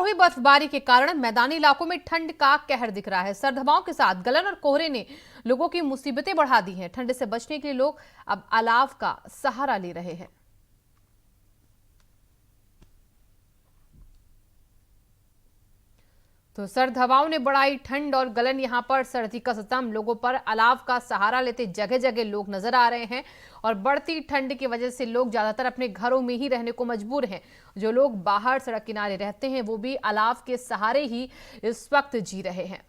हुई बर्फबारी के कारण मैदानी इलाकों में ठंड का कहर दिख रहा है। सर्द हवाओं के साथ गलन और कोहरे ने लोगों की मुसीबतें बढ़ा दी हैं। ठंड से बचने के लिए लोग अब अलाव का सहारा ले रहे हैं। तो सर्द हवाओं ने बढ़ाई ठंड और गलन। यहां पर सर्दी का सितम, लोगों पर अलाव का सहारा लेते जगह जगह लोग नजर आ रहे हैं और बढ़ती ठंड की वजह से लोग ज्यादातर अपने घरों में ही रहने को मजबूर हैं। जो लोग बाहर सड़क किनारे रहते हैं वो भी अलाव के सहारे ही इस वक्त जी रहे हैं।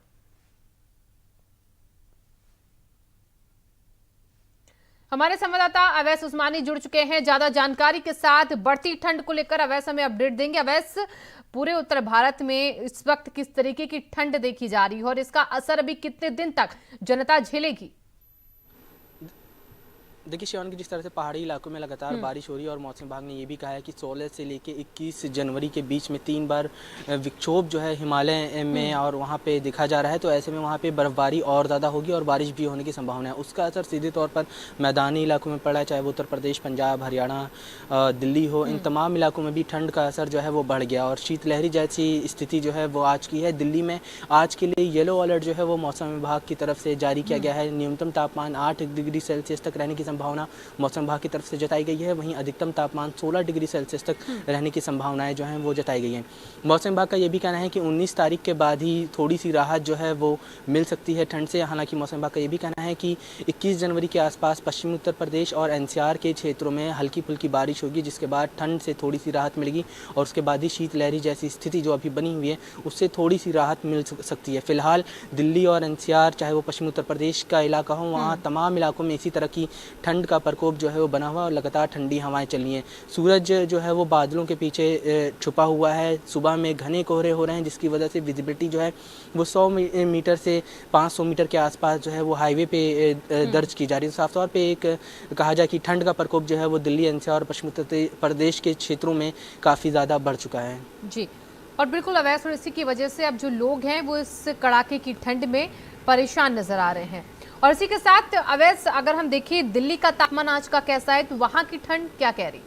हमारे संवाददाता अवैस उस्मानी जुड़ चुके हैं ज्यादा जानकारी के साथ। बढ़ती ठंड को लेकर अवैस हमें अपडेट देंगे। अवैस, पूरे उत्तर भारत में इस वक्त किस तरीके की ठंड देखी जा रही है और इसका असर अभी कितने दिन तक जनता झेलेगी? देखिए शिवांगी, जिस तरह से पहाड़ी इलाकों में लगातार बारिश हो रही है और मौसम विभाग ने ये भी कहा है कि 16 से लेकर 21 जनवरी के बीच में 3 बार विक्षोभ जो है हिमालय में और वहाँ पे देखा जा रहा है। तो ऐसे में वहाँ पे बर्फबारी और ज़्यादा होगी और बारिश भी होने की संभावना है। उसका असर सीधे तौर पर मैदानी इलाकों में पड़ा है, चाहे वो उत्तर प्रदेश, पंजाब, हरियाणा, दिल्ली हो। इन तमाम इलाकों में भी ठंड का असर जो है वो बढ़ गया और शीतलहरी जैसी स्थिति जो है वो आज की है। दिल्ली में आज के लिए येलो अलर्ट जो है वो मौसम विभाग की तरफ से जारी किया गया है। न्यूनतम तापमान 8 डिग्री सेल्सियस तक रहने की संभावना मौसम विभाग की तरफ से जताई गई है। वहीं अधिकतम तापमान 16 डिग्री सेल्सियस तक रहने की संभावनाएं जो हैं वो जताई गई हैं। मौसम विभाग का ये भी कहना है कि 19 तारीख के बाद ही थोड़ी सी राहत जो है वो मिल सकती है ठंड से। हालांकि मौसम विभाग का ये भी कहना है कि 21 जनवरी के आसपास पश्चिमी उत्तर प्रदेश और एनसीआर के क्षेत्रों में हल्की फुल्की बारिश होगी, जिसके बाद ठंड से थोड़ी सी राहत मिलेगी और उसके बाद ही शीतलहरी जैसी स्थिति जो अभी बनी हुई है उससे थोड़ी सी राहत मिल सकती है। फिलहाल दिल्ली और एनसीआर, चाहे वो पश्चिमी उत्तर प्रदेश का इलाका हो, वहाँ तमाम इलाकों में इसी तरह की ठंड का प्रकोप जो है वो बना हुआ और लगातार ठंडी हवाएं चल रही हैं। सूरज जो है वो बादलों के पीछे छुपा हुआ है। सुबह में घने कोहरे हो रहे हैं, जिसकी वजह से विजिबिलिटी जो है वो 100 मीटर से 500 मीटर के आसपास जो है वो हाईवे पे दर्ज की जा रही है। साफ तौर पे एक कहा जाए कि ठंड का प्रकोप जो है वो दिल्ली, एनसीआर और पश्चिमी उत्तर प्रदेश के क्षेत्रों में काफ़ी ज़्यादा बढ़ चुका है। जी, और बिल्कुल अवैस, और इसी की वजह से अब जो लोग हैं वो इस कड़ाके की ठंड में परेशान नजर आ रहे हैं। और इसी के साथ अवैस, अगर हम देखें दिल्ली का तापमान आज का कैसा है, तो वहां की ठंड क्या कह रही?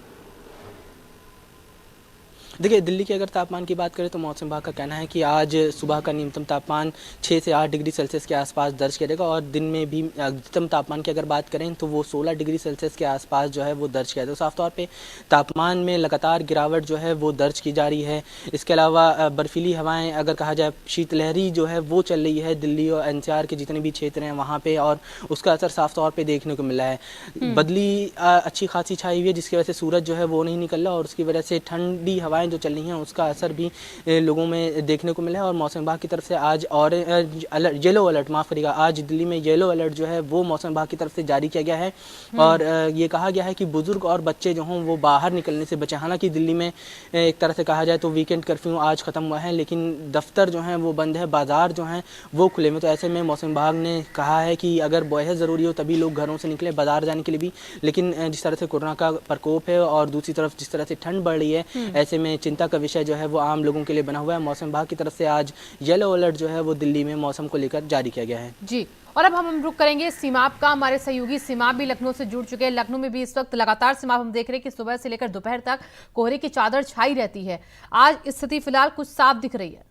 देखिए दिल्ली के अगर तापमान की बात करें तो मौसम विभाग का कहना है कि आज सुबह का न्यूनतम तापमान 6 से 8 डिग्री सेल्सियस के आसपास दर्ज किया जाएगा और दिन में भी अधिकतम तापमान की अगर बात करें तो वो 16 डिग्री सेल्सियस के आसपास जो है वो दर्ज किया जाएगा। तो साफ तौर पे तापमान में लगातार गिरावट जो है वो दर्ज की जा रही है। इसके अलावा बर्फीली हवाएँ, अगर कहा जाए शीतलहरी जो है वो चल रही है दिल्ली और एनसीआर के जितने भी क्षेत्र हैं वहाँ पर, और उसका असर साफ तौर पर देखने को मिला है। बदली अच्छी खासी छाई हुई है, जिसकी वजह से सूरज जो है वो नहीं निकल रहा और उसकी वजह से ठंडी हवाएं जो चल रही हैं उसका असर भी लोगों में देखने को मिला है। और मौसम विभाग की तरफ से आज ऑरेंज अलर्ट, येलो अलर्ट, माफ करिएगा, आज दिल्ली में येलो अलर्ट जो है वो मौसम विभाग की तरफ से जारी किया गया है और ये कहा गया है कि बुजुर्ग और बच्चे जो हों वो बाहर निकलने से बचें। हालांकि दिल्ली में एक तरह से कहा जाए तो वीकेंड कर्फ्यू आज खत्म हुआ है, लेकिन दफ्तर जो हैं वो बंद है, बाजार जो हैं वो खुले में। तो ऐसे में मौसम विभाग ने कहा है कि अगर बेहद ज़रूरी हो तभी लोग घरों से निकले बाजार जाने के लिए भी। लेकिन जिस तरह से कोरोना का प्रकोप है और दूसरी तरफ जिस तरह से ठंड बढ़ रही है, ऐसे में चिंता का विषय जो है वो आम लोगों के लिए बना हुआ है। मौसम विभाग की तरफ से आज येलो अलर्ट जो है वो दिल्ली में मौसम को लेकर जारी किया गया है। जी, और अब हम रुक करेंगे सीमाप का। हमारे सहयोगी सीमाप भी लखनऊ से जुड़ चुके हैं। लखनऊ में भी इस वक्त लगातार सीमाप हम देख रहे हैं कि सुबह से लेकर दोपहर तक कोहरे की चादर छाई रहती है। आज स्थिति फिलहाल कुछ साफ दिख रही है।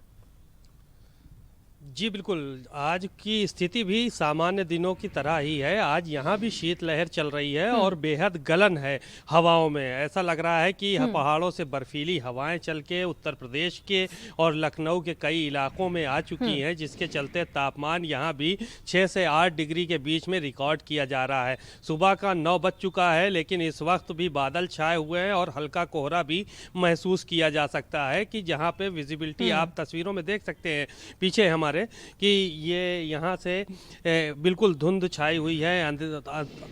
जी बिल्कुल, आज की स्थिति भी सामान्य दिनों की तरह ही है। आज यहाँ भी शीतलहर चल रही है और बेहद गलन है हवाओं में। ऐसा लग रहा है कि पहाड़ों से बर्फीली हवाएं चल के उत्तर प्रदेश के और लखनऊ के कई इलाकों में आ चुकी हैं, जिसके चलते तापमान यहाँ भी 6 से 8 डिग्री के बीच में रिकॉर्ड किया जा रहा है। सुबह का 9 बज चुका है, लेकिन इस वक्त भी बादल छाए हुए हैं और हल्का कोहरा भी महसूस किया जा सकता है कि जहाँ पे विजिबिलिटी आप तस्वीरों में देख सकते हैं पीछे हमारे कि ये यहाँ से बिल्कुल धुंध छाई हुई है,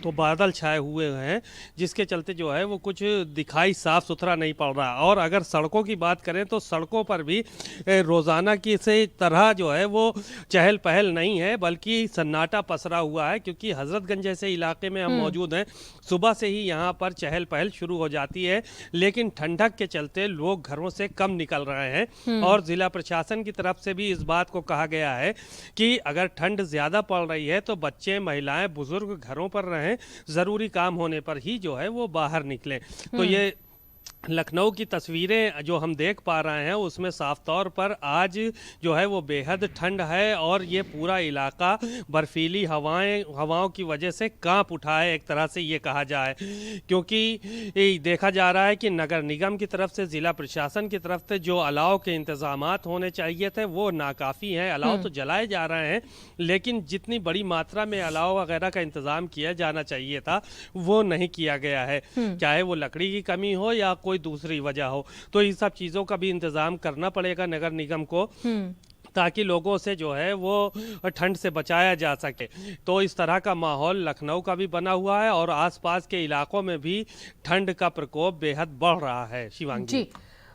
तो बादल छाए हुए हैं, जिसके चलते जो है वो कुछ दिखाई साफ सुथरा नहीं पड़ रहा। और अगर सड़कों की बात करें तो सड़कों पर भी रोज़ाना की से तरह जो है वो चहल पहल नहीं है, बल्कि सन्नाटा पसरा हुआ है। क्योंकि हजरतगंज जैसे इलाके में हम मौजूद हैं, सुबह से ही यहाँ पर चहल पहल शुरू हो जाती है, लेकिन ठंडक के चलते लोग घरों से कम निकल रहे हैं। और जिला प्रशासन की तरफ से भी इस बात को कहा गया है कि अगर ठंड ज़्यादा पड़ रही है तो बच्चे, महिलाएं, बुजुर्ग घरों पर रहें, ज़रूरी काम होने पर ही जो है वो बाहर निकलें। तो ये लखनऊ की तस्वीरें जो हम देख पा रहे हैं उसमें साफ तौर पर आज जो है वो बेहद ठंड है और ये पूरा इलाका बर्फीली हवाओं की वजह से कांप उठा है, एक तरह से ये कहा जाए, क्योंकि देखा जा रहा है कि नगर निगम की तरफ से, ज़िला प्रशासन की तरफ से जो अलाव के इंतजामात होने चाहिए थे वो नाकाफ़ी हैं। अलाव तो जलाए जा रहे हैं लेकिन जितनी बड़ी मात्रा में अलाव वगैरह का इंतज़ाम किया जाना चाहिए था वो नहीं किया गया है, चाहे वो लकड़ी की कमी हो या कोई दूसरी वजह हो। तो इन सब चीज़ों का भी इंतजाम करना पड़ेगा नगर निगम को ताकि लोगों से जो है वो ठंड से बचाया जा सके। तो इस तरह का माहौल लखनऊ का भी बना हुआ है और आसपास के इलाकों में भी ठंड का प्रकोप बेहद बढ़ रहा है। शिवांगी जी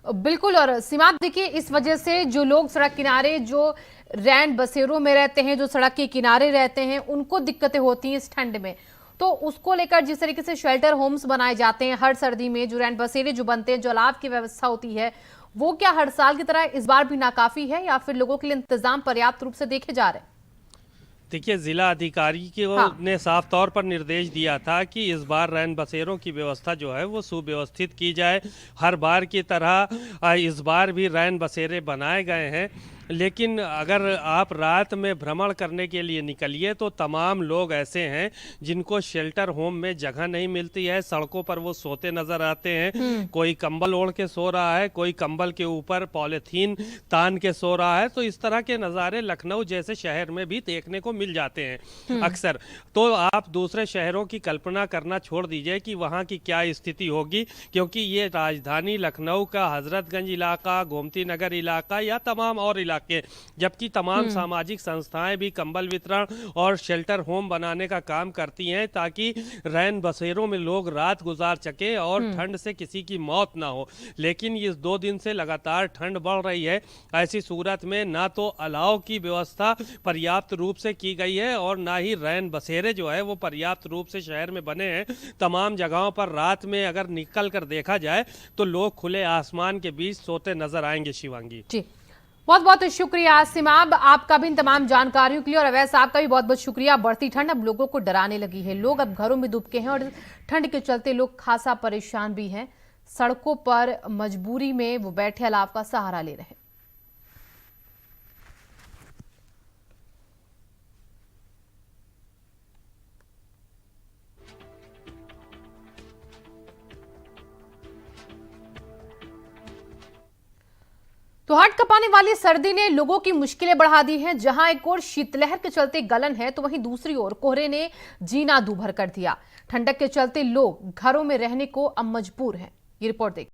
बिल्कुल। और सीमा देखिए, इस वजह से जो लोग सड़क किनारे, जो रैन बसेरों में रहते हैं, जो सड़क के किनारे रहते हैं, उनको दिक्कतें होती हैं इस ठंड में। तो उसको लेकर जिस तरीके से शेल्टर होम्स बनाए जाते हैं हर सर्दी में, जो रैन बसेरे जो बनते हैं, जो अलाव की व्यवस्था होती है, वो क्या हर साल की तरह इस बार भी नाकाफी है या फिर लोगों के लिए इंतजाम पर्याप्त रूप से देखे जा रहे हैं? देखिए, जिला अधिकारी ने साफ तौर पर निर्देश दिया था कि इस बार रैन बसेरों की व्यवस्था जो है वो सुव्यवस्थित की जाए। हर बार की तरह इस बार भी रैन बसेरे बनाए गए हैं, लेकिन अगर आप रात में भ्रमण करने के लिए निकलिए तो तमाम लोग ऐसे हैं जिनको शेल्टर होम में जगह नहीं मिलती है, सड़कों पर वो सोते नजर आते हैं। कोई कंबल ओढ़ के सो रहा है, कोई कंबल के ऊपर पॉलीथीन तान के सो रहा है। तो इस तरह के नज़ारे लखनऊ जैसे शहर में भी देखने को मिल जाते हैं अक्सर। तो आप दूसरे शहरों की कल्पना करना छोड़ दीजिए कि वहाँ की क्या स्थिति होगी, क्योंकि ये राजधानी लखनऊ का हजरतगंज इलाका, गोमती नगर इलाका या तमाम और के, जबकि तमाम सामाजिक संस्थाएं भी कंबल वितरण और शेल्टर होम बनाने का काम करती हैं ताकि रैन बसेरों में लोग रात गुजार सके और ठंड से किसी की मौत ना हो। लेकिन इस 2 दिन से लगातार ठंड बढ़ रही है। ऐसी सूरत में ना तो अलाव की व्यवस्था पर्याप्त रूप से की गई है और ना ही रैन बसेरे जो है वो पर्याप्त रूप से शहर में बने हैं। तमाम जगहों पर रात में अगर निकल कर देखा जाए तो लोग खुले आसमान के बीच सोते नजर आएंगे। शिवांगी जी, बहुत बहुत शुक्रिया सिमाब, आपका भी इन तमाम जानकारियों के लिए। और अवैध साहब का भी बहुत बहुत शुक्रिया। बढ़ती ठंड अब लोगों को डराने लगी है, लोग अब घरों में दुबके हैं और ठंड के चलते लोग खासा परेशान भी हैं। सड़कों पर मजबूरी में वो बैठे अलाव का सहारा ले रहे हैं। तो हाथ कपाने वाली सर्दी ने लोगों की मुश्किलें बढ़ा दी हैं। जहां एक ओर शीतलहर के चलते गलन है तो वहीं दूसरी ओर कोहरे ने जीना दूभर कर दिया। ठंडक के चलते लोग घरों में रहने को अब मजबूर हैं। ये रिपोर्ट देखिए।